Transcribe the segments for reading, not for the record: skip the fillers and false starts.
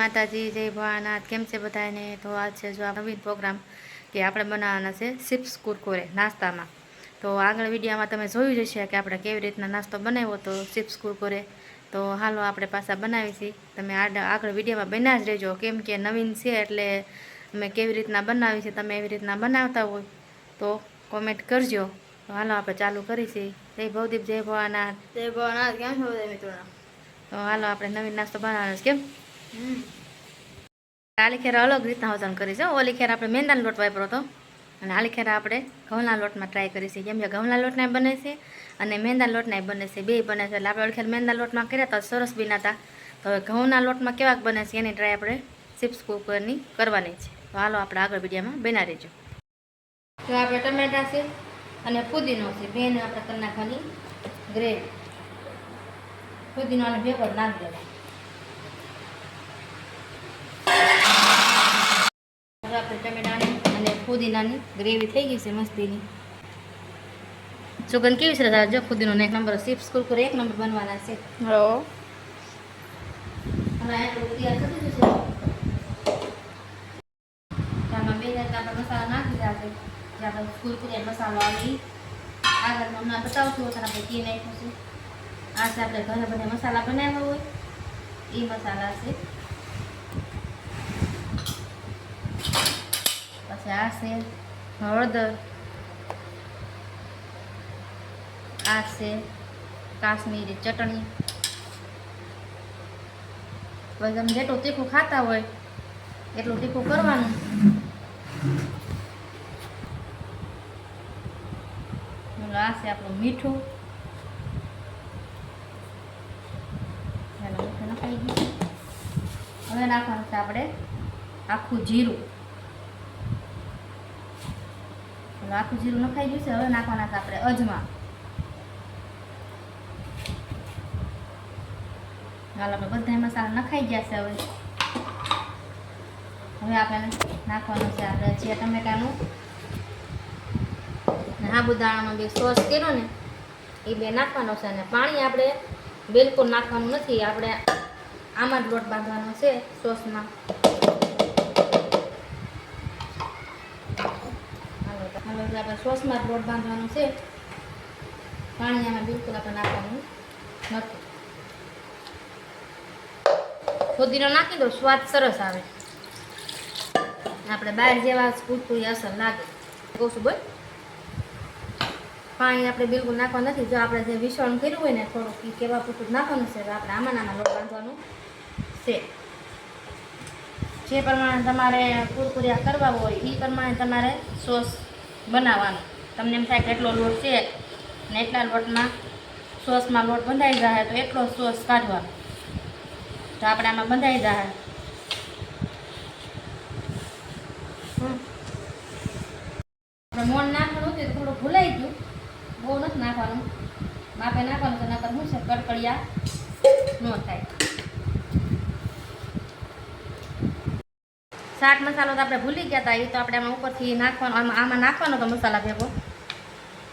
માતાજી, જય ભોળાનાથ। કેમ છે બધાને? તો આજ છે જો આ નવીન પ્રોગ્રામ કે આપણે બનાવવાના છે ચિપ્સ કુરકુરે નાસ્તામાં। તો આગળ વિડીયોમાં તમે જોયું જ હશે કે આપણે કેવી રીતના નાસ્તો બનાવ્યો તો ચિપ્સ કુરકુરે। તો હાલો આપણે પાછા બનાવીશી, તમે આગળ વિડીયોમાં બન્યા જ રહેજો, કેમ કે નવીન છે એટલે અમે કેવી રીતના બનાવી છે તમે એવી રીતના બનાવતા હોય તો કોમેન્ટ કરજો। તો હાલો આપણે ચાલુ કરીશી। જય ભવદીપ, જય ભોળાનાથ। જય ભોળાનાથ। કેમ છો બધા મિત્રો? તો હાલો આપણે નવીન નાસ્તો બનાવવાનો છે। કેમ આલી ખેરા અલગ રીતના વજન કરીશ। ઓલી ખેરા આપણે મેંદાનો લોટ વાપરો હતો અને આલી ખેરા આપણે ઘઉંના લોટમાં ટ્રાય કરીશી, કેમ કે ઘઉંના લોટના બને છે અને મેંદાના લોટના બને છે, બે બને છે। એટલે આપણે ઓલી ખેરા મેંદાના લોટમાં કર્યા તો સરસ બન્યા હતા। તો હવે ઘઉંના લોટમાં કેવાક બને છે એની ટ્રાય આપણે ચિપ્સ કુરકુરેની કરવાની છે। તો હાલો આપણે આગળ વિડીયોમાં બના રહેજો। તો આપણે ટમેટા છે અને ફુદીનો છે, બેને આપણે કરી નાખવાની ગ્રેવી। ફુદીનો અને ભેગો નાખી દેવાનો। આપણે ટમેટાની અને ફુદીનાની ગ્રેવી થઈ ગઈ છે મસ્તીની। સુગંધ કેવી સરસ આવે, જો ફુદીનો એક નંબર, ચિપ્સ કુરકુરે એક નંબર બનવાના છે। હલો હવે આપણું તૈયાર થઈ જશે। આમાં બે જાતના આપણે મસાલા નાખી દીધા છે, જે આપણે કુરકુરે મસાલો આવે આગળ હમણાં બતાવશું તો આપણે ઘી નાખ્યું છે। આ છે આપણે ઘરે બધા મસાલા બનાવ્યા હોય એ મસાલા છે। પછી આ છે હળદર, આ છે કાશ્મીરી ચટણી। પછી તમે જેટલું તીખું ખાતા હોય એટલું તીખું કરવાનું। આ છે આપણું મીઠું, મીઠું નખાઈ ગયું। હવે નાખવાનું છે આપણે આખું જીરું, આખું જીરું નખાઈ ગયું છે। હવે નાખવાના છે આપણે અજમા। હાલ આપણે બધા મસાલા નખાઈ ગયા છે। હવે આપણે નાખવાનું છે આપણે જે ટમેટાનું સાબુદાણાનો બે સોસ કર્યો ને એ બે નાખવાનો છે। અને પાણી આપણે બિલકુલ નાખવાનું નથી, આપણે આમાં જ લોટ બાંધવાનો છે સોસમાં। હાલો આપણે સોસમાં જ લોટ બાંધવાનો છે, પાણી આમાં બિલકુલ આપણે નાખવાનું નથી। ફુદીનો નાખી દો, સ્વાદ સરસ આવે, આપણે બહાર જેવા કુરકુરી અસર લાગે। કહું છું બોલ, પાણી આપણે બિલકુલ નાખવા નથી। જો આપણે જે મિશ્રણ કર્યું હોય ને થોડુંક એ કેવા પૂરતું નાખવાનું છે, તો આપણે આમાં લોટ બાંધવાનું છે। જે પ્રમાણે તમારે કુરકુરિયા કરવા હોય એ પ્રમાણે તમારે સોસ બનાવવાનો। તમને એમ થાય કે એટલો લોટ છે ને એટલા લોટમાં સોસમાં લોટ બંધાઈ જાય તો એટલો સોસ કાઢવાનો। તો આપણે આમાં બંધાઈ જાય। આપણે મોણ નાખવાનું હતું તો થોડું ભૂલાઈ ગયું, બહુ નથી નાખવાનું, માપે નાખવાનું છે, નકર શું છે કડકડિયા ન થાય। શાક મસાલો તો આપણે ભૂલી ગયા હતા, એ તો આપણે આમાં ઉપરથી નાખવાનો, આમાં નાખવાનો તો મસાલા ભેગો,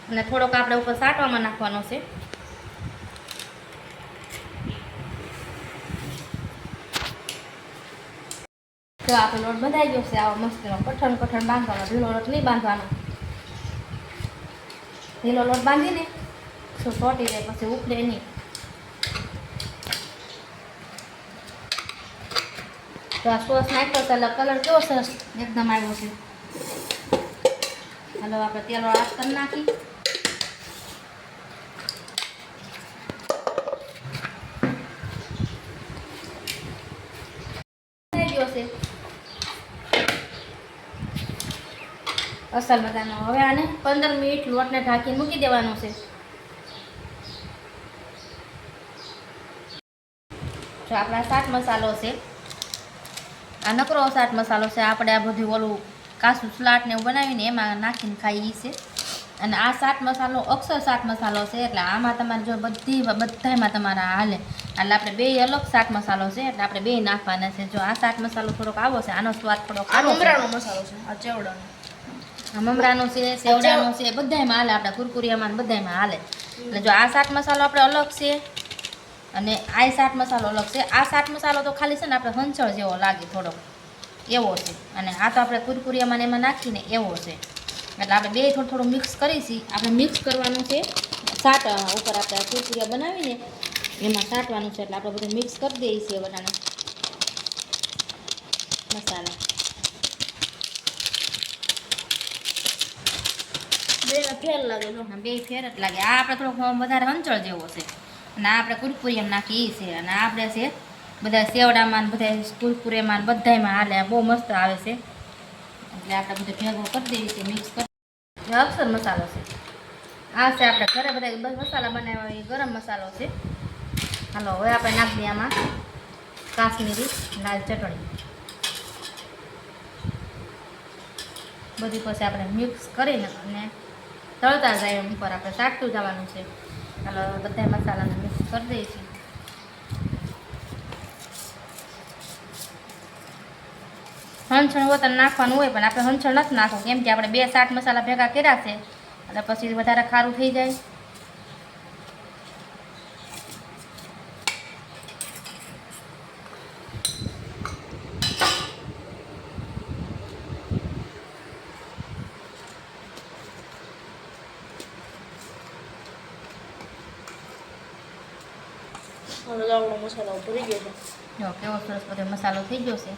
અને થોડોક આપણે ઉપર સાટવામાં નાખવાનો છે। તો આપણે લોટ બંધાઈ ગયો છે, આવો મસ્તીનો કઠણ બાંધવાનો, ઢીલો લોટ નહીં બાંધવાનો। ઢીલો લોટ બાંધીને તો ચોટી જાય, પછી ઉખડે નહીં। તો આ સોસ નાખ્યો છે એટલે કલર કેવો સરસ એકદમ આવ્યો છે। હાલો આપણે તેલ આડ કરી નાખી। થઈ ગયો છે અસલ મજાનો। હવે આને 15 મિનિટ લોટને ઢાંકીને મૂકી દેવાનો છે। જો આપણા ચાટ મસાલો છે, આ નકરો ચાટ મસાલો છે, આપણે આ બધું ઓલું કાચું સલાડ ને એવું બનાવીને એમાં નાખીને ખાઈએ છે। અને આ ચાટ મસાલો અક્ષર ચાટ મસાલો છે, એટલે આમાં તમારે જો બધામાં તમારે હાલે। એટલે આપણે બે અલગ ચાટ મસાલો છે, એટલે આપણે બે નાખવાના છે। જો આ ચાટ મસાલો થોડોક આવો છે, આનો સ્વાદ થોડોક આવો છે, મમરાનો મસાલો છે, આ ચેવડાનો, આ મમરાનો છે, સેવડાનો છે, બધામાં હાલે, આપણા કુરકુરિયામાં બધામાં હાલે। એટલે જો આ ચાટ મસાલો આપણે અલગ છે અને આ ચાટ મસાલો અલગ છે. આ ચાટ મસાલો તો ખાલી છે ને આપણે હંચળ જેવો લાગે થોડોક એવો છે, અને આ તો આપણે કુરકુરિયામાં ને એમાં નાખીને એવો છે. એટલે આપણે બે થોડું થોડું મિક્સ કરીશી. આપણે મિક્સ કરવાનું છે ચાટ ઉપર આપણે કુરકુરિયા બનાવીને એમાં ચાટવાનું છે. એટલે આપણે બધું મિક્સ કરી દઈએ છીએ બધાને મસાલા. બે ફેર લાગે છે. બે ફેર જ લાગે. આ આપણે થોડોક વધારે હંચળ જેવો છે, અને આ આપણે કુરકુરિયામાં નાખી એ છે. અને આપણે છે બધા સેવડામાં ને બધા કુરકુરેમાં બધામાં હાલે, બહુ મસ્ત આવે છે. એટલે આપણે બધું ભેગો કરી દઈએ છીએ, મિક્સ કરી. અક્ષર મસાલો છે આ છે આપણે ઘરે બધા મસાલા બનાવ્યા એ ગરમ મસાલો છે. હાલો હવે આપણે નાખી દઈએ આમાં કાશ્મીરી લાલ ચટણી. બધી પછી આપણે મિક્સ કરીને અને તળતા જાય એમ ઉપર આપણે ચાટતું જવાનું છે. હાલો બધા મસાલાને મિક્સ કરી દઈએ છીએ. હંચણ વતન નાખવાનું હોય પણ આપણે હંચણ નથી નાખવું, કેમ કે આપણે બે ચાટ મસાલા ભેગા કર્યા છે એટલે પછી વધારે ખારું થઈ જાય. હવે આપણો મસાલો ભરી ગયો છે. જો કેવો સરસ બધો મસાલો થઈ ગયો છે.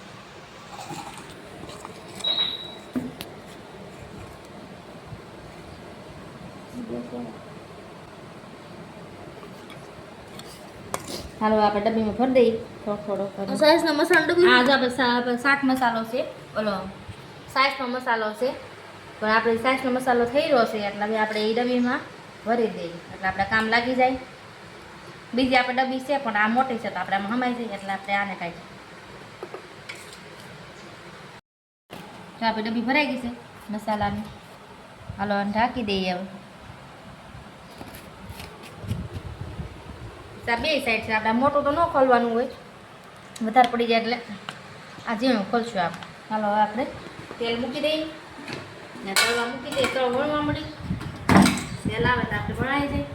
હાલો આપણે ડબ્બીમાં ભરી દઈએ થોડો થોડો. સાઈઝનો મસાલો ડબ્બી. હા જો આપણે શાક મસાલો છે, ઓલો સાઈઝનો મસાલો છે, પણ આપણે સાઈઝનો મસાલો થઈ રહ્યો છે એટલે હવે આપણે એ ડબ્બીમાં ભરી દઈએ એટલે આપણે કામ લાગી જાય. બીજી આપણે ડબ્બી છે પણ આ મોટી છે તો આપણે આમાં હમાઈ જઈએ એટલે આપણે આને કાઢીએ. તો આપણે ડબ્બી ભરાઈ ગઈ છે મસાલાની. હાલો ઢાંકી દઈએ હવે. બે સાઈડ છે આપણે, મોટું તો ન ખોલવાનું હોય, વધારે પડી જાય એટલે આ ઝીણું ખોલશું આપણે. હાલો આપણે તેલ મૂકી દઈએ ને તળવા મૂકી દઈએ. તળ વળવા મળી તેલ આવે તો આપણે વળાઈ જાય.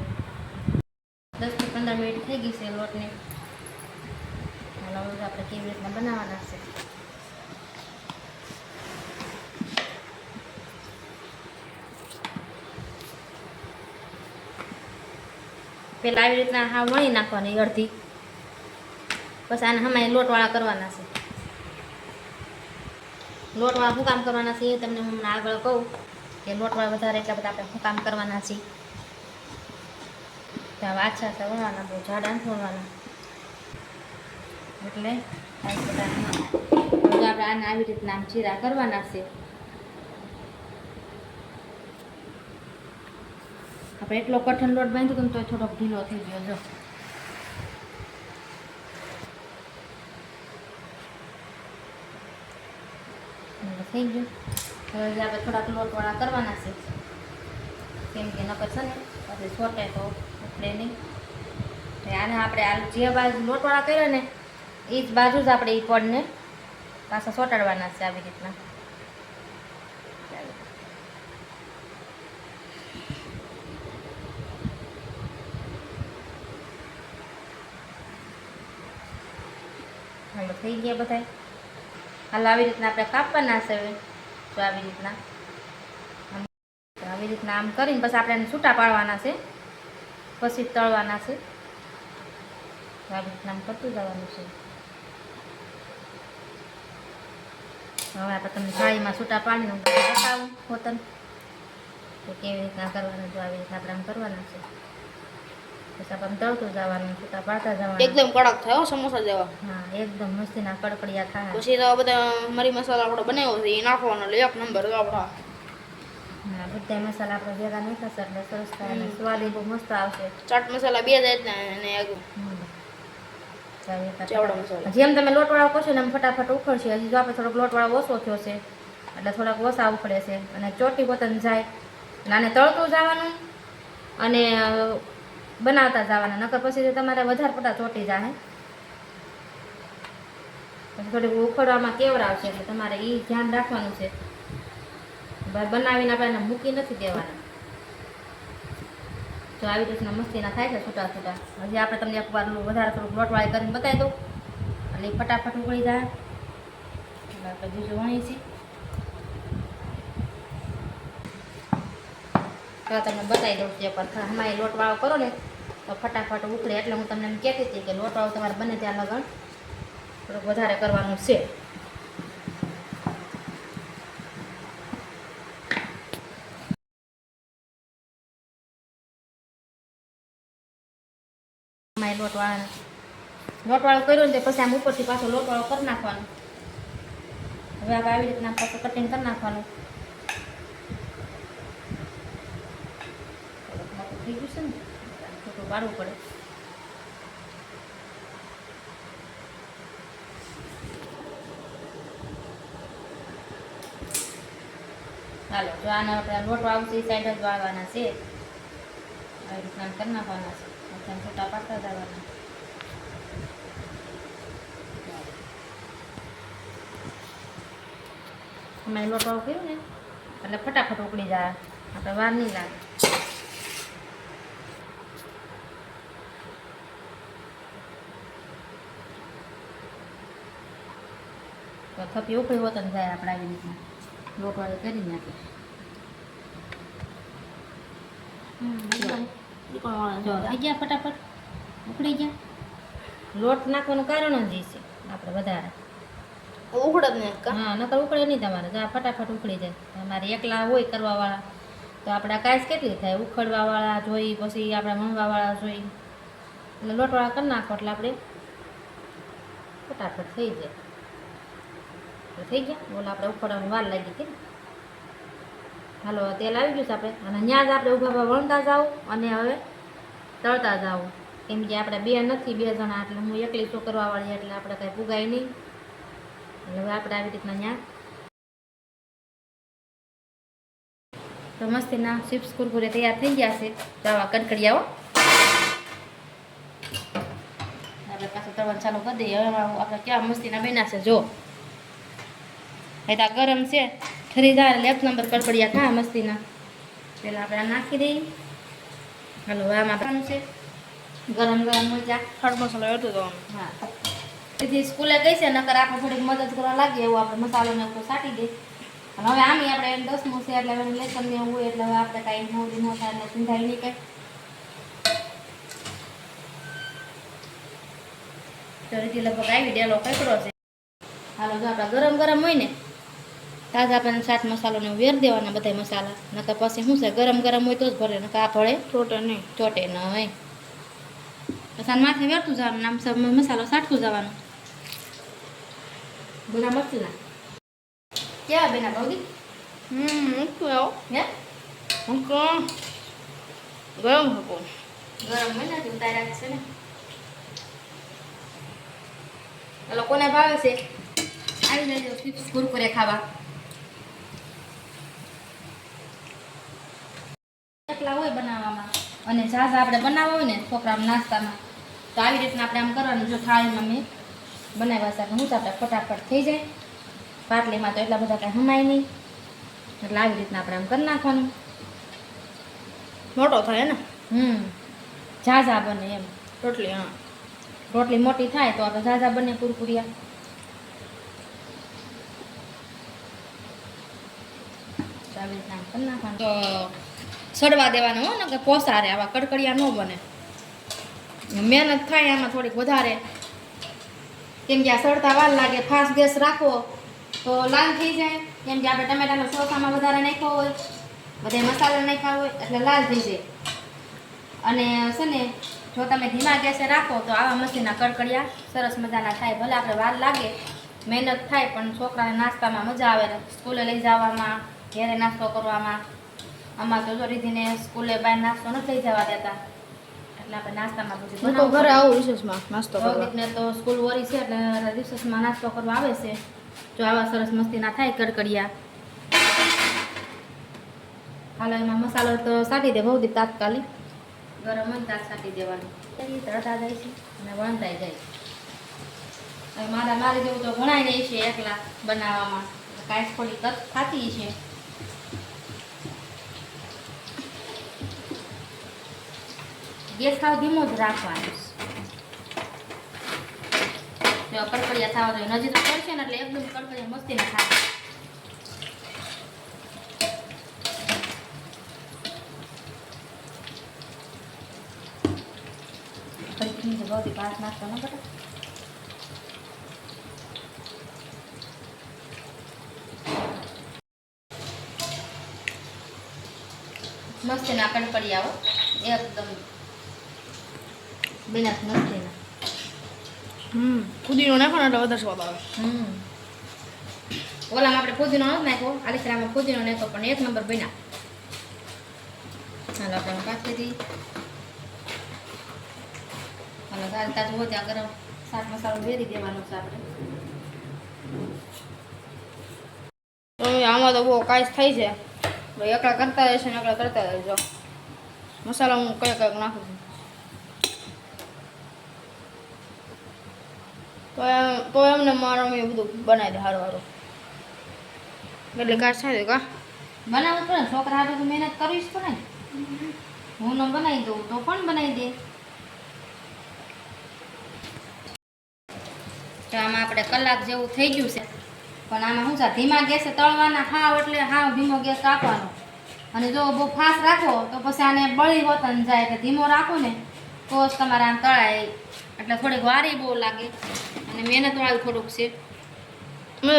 10 થી 15 મિનિટ થઈ ગઈ છે લોટને. હાલો હવે આપણે કેવી રીતના બનાવવાના છે. પહેલાં આવી રીતના હા વણી નાખવાની અડધી, પછી આને હમાય લોટવાળા કરવાના છે. લોટવાળા શું કામ કરવાના છે એ તમને હમણાં આગળ કહું કે લોટવાળા વધારે એટલા બધા આપણે શું કામ કરવાના છીએ. ત્યાં આછા આછા વણવાના, બહુ જાડા નથી વણવાના. એટલે બધા આપણે આને આવી રીતના આમ ચીરા કરવાના છે. આપણે એટલો કઠણ લોટ બાંધ્યો તો થોડોક ઢીલો થઈ ગયો. જો થઈ ગયું. હવે આપણે થોડાક લોટવાળા કરવાના છે, કેમ કે નકર છે ને પછી છોટે તો એટલે નહીં. આને આપણે જે બાજુ લોટવાળા કર્યા ને એ જ બાજુ જ આપણે એ પડને પાછા ચોંટાડવાના છે આવી રીતના. હાલો થઈ ગયા બધા. હાલ આવી રીતના આપણે કાપવાના છે. હવે તો આવી રીતના આમ કરીને પછી આપણે એને છૂટા પાડવાના છે, પછી તળવાના છે. આવી રીતના આમ કરતું જવાનું છે. હવે આપણે તમને થાળીમાં છૂટા પાડીને બતાવું હોતન તો કેવી રીતના કરવાનું. જો આવી રીતના આપણે આમ કરવાના છે, પછી આપણે તળતું જવાનું, છૂટા પાડતા જવાનું. એકદમ કડક થાય હો, સમોસા જેવા. હા એકદમ મસ્તીના કડકડિયા થાય. પછી તો બધા મરી મસાલા આપણે બનાવ્યો છે એ નાખવાનો એટલે 1 નંબર આપણા. હા બધા મસાલા આપણે ભેગા નહીં થશે એટલે સરસ થાય અને સ્વાદ બહુ મસ્ત આવશે. ચાટ મસાલા 2 જાતના અને ચેવડો મસાલો. જેમ તમે લોટવાળો કરશો ને એમ ફટાફટ ઉખડશે. હજી જો આપણે થોડોક લોટવાળો ઓછો થયો છે એટલે થોડાક ઓછા ઉખડે છે અને ચોટી પોતન જાય. અને આને તળતું જવાનું અને બનાવતા જવાના, નકર પછી તમારે વધારે પડતા ચોટી જાય. પછી થોડીક ઉખડવામાં કેવરાવશે એટલે તમારે એ ધ્યાન રાખવાનું છે. બનાવીને આપણે મૂકી નથી દેવાના. તો આવી રીતના મસ્તીના થાય છે છૂટા છૂટા. હજી આપણે તમને એકવાર વધારે થોડુંક લોટવાળી કરીને બતાવી દઉં એટલે ઈ ફટાફટ ઉકળી જાય. એટલે આપણે બીજું વણી છીએ તો તમને બતાવી દઉં છું એકવાર હમાય લોટવાળો કરો ને તો ફટાફટ ઉકળે. એટલે હું તમને એમ કહેતી હતી કે લોટવાળો તમારે બને ત્યાં લગન થોડુંક વધારે કરવાનું છે. લોટવાળો કર્યો ને પછી આમ ઉપરથી પાછો લોટવાળો કરી નાખવાનો. હવે આપણે આવી રીતના પાછું કટિંગ કરી નાખવાનું. થઈ ગયું છે ને થોડું વાળવું પડે. ચાલો જો આને આપણે લોટો આવશે એ સાઈડ જ વાળવાના છે. આવી રીતના કરી નાખવાના છે. છૂટા પાડતા જવાના. અમે લોટો કર્યું ને એટલે ફટાફટ ઉકળી જાય. આપણે વાર નહીં લાગે. તો થપી ઉકળી હોત ને જાય આપણે આવી રીતના લોટવાળી કરી નાખીએ. જો થઈ ગયા ફટાફટ ઉકળી ગયા. લોટ નાખવાનું કારણ જ છે આપણે વધારે ઉકળે જ નહીં કા? હા નકર ઉકળે નહીં તમારે. જો ફટાફટ ઉકળી જાય. તમારે એકલા હોય કરવાવાળા તો આપણે કાંઈ કેટલી થાય ઉખડવાવાળા જોઈ પછી આપણે વણવાવાળા જોઈ એટલે લોટવાળા કરી નાખો એટલે આપણે ફટાફટ થઈ જાય. થઈ ગયા ઓલા આપણે ઉખડવાની વાર લાગી હતી. હાલો તેલ આવી ગયું છે આપણે અને ત્યાં જ આપણે ઊભા વણતા જાઓ અને હવે તળતા જાઓ. કેમ કે આપણે બે નથી 2 જણા એટલે હું એકલી શું કરવાવાળી એટલે આપણે કાંઈ પુગાય નહીં. એટલે હવે આપણે આવી રીતના ત્યાં તો મસ્તીના ચિપ્સ કુરકુરે તૈયાર થઈ ગયા છે. તો આવા કડકડિયાઓ આપણે પાછું તળવાનું ચાલુ કરી દઈએ. હવે આપણે કેવા મસ્તીના બન્યા છે જો આ ગરમ છે ખરીદાર એટલે 1 નંબર કડકડિયા ખા મસ્તીના. પહેલાં આપણે આ નાખી દઈએ. હાલો હવે આમાં આપવાનું છે ગરમ ગરમ મરચાં ખડ મસાલો હતો તો હા. તેથી સ્કૂલે ગઈ છે નકર આપણે થોડીક મદદ કરવા લાગીએ એવું આપણે મસાલોને ઉપર સાટી દઈએ. અને હવે આમે આપણે 10મું છે એટલે હવે લેસન ને એવું હોય એટલે હવે આપણે કાંઈ નવરી ન થાય એટલે ચિંતા નહીં કંઈ. તો રીતે લગભગ આવી ડેલો કકડો છે. હાલો જો આપણે ગરમ ગરમ હોય ને તાજા આપણને ચાટ મસાલોને વેર દેવાના બધા મસાલા. નકર પછી શું છે ગરમ ગરમ હોય તો જ ભરે નકર આ ભળે ચોટે નહીં. ચોટે ન હોય. પછી માથે વેરતું જવાનું આમ સબ મસાલો સાટતું જવાનું. બધા મસ્તીના કેવા બેના ભાવજી? મૂકું આવો હે મૂકું ગરમ મૂકું. ગરમ હોય ને ઉતાર્યા છે ને એ લોકોને ભાવે છે. આવી જજો ચિપ્સ કુરકુરે ખાવા. એકલા હોય બનાવવામાં અને ઝાઝા આપણે બનાવવા હોય ને છોકરાઓના નાસ્તામાં તો આવી રીતના આપણે આમ કરવાનું. જો થાળીમાં મેં બનાવ્યા છે હું તો આપણે ફટાફટ થઈ જાય. પાટલીમાં તો એટલા બધા કાંઈ હમાય નહીં એટલે આવી રીતના આપણે આમ કરી નાખવાનું. મોટો થાય ને ઝાઝા બને એમ. રોટલી. હા રોટલી મોટી થાય તો આપણે ઝાઝા બને કુરકુરિયા. તો આવી રીતના આમ કરી નાખવાનું. તો સડવા દેવાનું હો ને કે પોસારે આવા કડકડિયા ન બને. મહેનત થાય આમાં થોડીક વધારે કેમ કે આ સડતા વાર લાગે. ફાસ્ટ ગેસ રાખો તો લાલ થઈ જાય. કેમ કે આપણે ટમેટાનો સોસામાં વધારે નાખ્યો હોય બધા મસાલા નાખ્યા હોય એટલે લાલ થઈ જાય. અને છે ને જો તમે ધીમા ગેસે રાખો તો આવા મસીના કડકડિયા સરસ મજાના થાય. ભલે આપણે વાર લાગે મહેનત થાય પણ છોકરાને નાસ્તામાં મજા આવે. સ્કૂલે લઈ જવામાં ઘેરે નાસ્તો કરવામાં. આમાં તો જો રીધીને સ્કૂલે બહાર નાસ્તો નથી લઈ જવા દેતા એટલે આપણે નાસ્તામાં બધું હું તો ઘરે આવું રિસેસમાં નાસ્તો કરવા. ભૌતિકને તો સ્કૂલ વરી છે એટલે રિસેસમાં નાસ્તો કરવા આવે છે. જો આવા સરસ મસ્તીના થાય કડકડિયા. હાલો એમાં મસાલો તો સાટી દે ભૌતિક તાત્કાલિક ગરમ હોય તાત સાટી દેવાનું. તળતા જાય છે અને વણતાય જાય. હવે મારી જેવું તો ઘણાય નહીં છે એકલા બનાવવામાં. કાંઈ થોડી કચ ખાતી છે ગેસ ખાવ ધીમો જ રાખવાનો. જો કડકડિયા થવા જોઈએ નજીક તો પડશે ને એટલે એકદમ કડકડિયા મસ્તી ના થાય. ફરી તો બધી ભાત નાખતો ન બટા. મસ્તી ના કડકડિયા હો એકદમ બિના મસ્તી ના. ફુદીનો નાખો ને એટલે વધારે સ્વાદ આવે. ઓલામાં આપણે ફુદીનો નથી નાખ્યો, આલીસરામાં ફુદીનો નાખ્યો પણ એક નંબર બન્યા. હાલો આપણે કાઢી દીધી. હાલો તાજું હોય ત્યાં ગરમ શાક મસાલો ભેરી દેવાનો છે આપણે. તો આમાં તો બહુ કાંઈ થાય છે. ભાઈ એકલા કરતા રહેશે ને એકલા કરતા રહેજો. મસાલા હું કયા કયા નાખું છું. તો એમને મારા મમ્મી બધું બનાવી દે સારું સારું. એટલે કાંઈ થાય કા બનાવવું પડે ને, છોકરા હાટુ તો મહેનત કરવી જ પડે ને. હું ન બનાવી દઉં તો કોણ બનાવી દે. તો આમાં આપણે કલાક જેવું થઈ ગયું છે પણ આમાં શું છે ધીમા ગેસે તળવાના હાવ એટલે હાવ ધીમો ગેસ રાખવાનો. અને જો બહુ ફાસ્ટ રાખો તો પછી આને બળી વતન જાય. એટલે ધીમો રાખો ને તો જ તમારે આમ તળાય. એટલે થોડીક વારી બહુ લાગે અને મહેનતવાળું થોડુંક છે.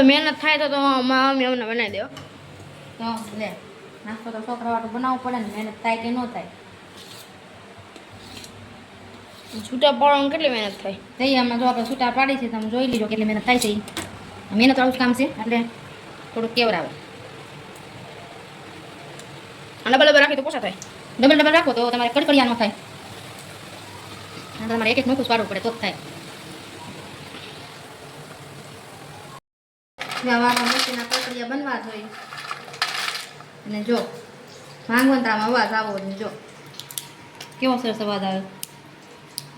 મહેનત થાય તો મારા મમ્મી અમને બનાવી દે. તો લે નાસ્તો તો છોકરા વાળું બનાવવું પડે ને, મહેનત થાય કે ન થાય. છૂટા પાડવામાં કેટલી મહેનત થાય. તઈ આમાં જો આપણે છૂટા પાડી છે તમે જોઈ લીધો કેટલી મહેનત થાય છે. મહેનતવાળું જ કામ છે એટલે થોડુંક કેવરાવે. અને ડબલ રાખી તો પોસા થાય. ડબલ ડબલ રાખો તો તમારે કડકડિયા ન થાય. તમારે એક એક નોખું પાડવું પડે તો જ થાય. આવા મસ્તીના કડકડિયા બનવા જોઈએ. અને જો માંગવંતામાં અવાજ આવો ને જો કેવો સરસ અવાજ આવે.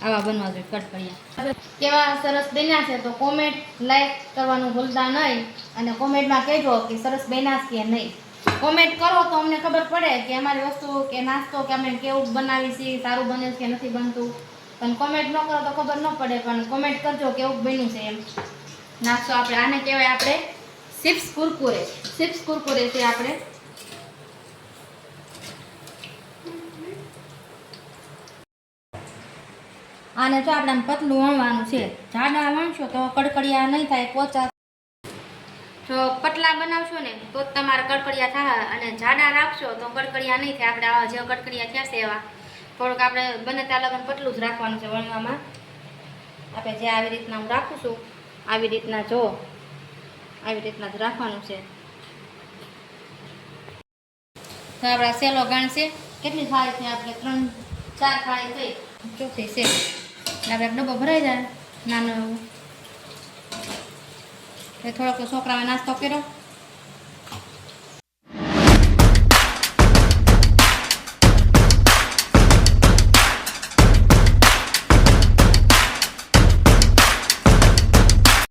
આવા બનવા જોઈએ કડકડિયા. કેવા સરસ બન્યા છે તો કોમેન્ટ લાઈક કરવાનું ભૂલતા નહીં. અને કોમેન્ટમાં કહેજો કે સરસ બન્યા છે કે નહીં. કોમેન્ટ કરો તો અમને ખબર પડે કે અમારી વસ્તુ કે નાસ્તો કે અમે કેવું બનાવી છીએ, સારું બને છે કે નથી બનતું. પણ કોમેન્ટ ન કરો તો ખબર ન પડે. પણ કોમેન્ટ કરજો કેવું બન્યું છે એમ. નાસ્તો આપણે આને કહેવાય આપણે ચિપ્સ કુરકુરે. ચિપ્સ કુરકુરે છે આપણે. આને તો આપણે આમ પતલું વણવાનું છે. જાડા વણશો તો કડકડિયા નહીં થાય, પોચા. જો પતલા બનાવશો ને તો જ તમારા કડકડિયા થાય. અને જાડા રાખશો તો કડકડિયા નહીં થાય. આપણે આવા જેવા કડકડિયા થયા છે એવા થોડુંક આપણે બને ત્યાં લગન પતલું જ રાખવાનું છે વણવામાં. આપણે જે આવી રીતના હું રાખું છું આવી રીતના જો આવી રીતના જ રાખવાનું છે. તો આપણા સેલો ગણશે કેટલી થાળી છે આપણે 3-4 થાળી થઈ. ચોથી છે આપણે એક ડબ્બો ભરાઈ જાય નાનો એવું. થોડોક છોકરાઓએ નાસ્તો કર્યો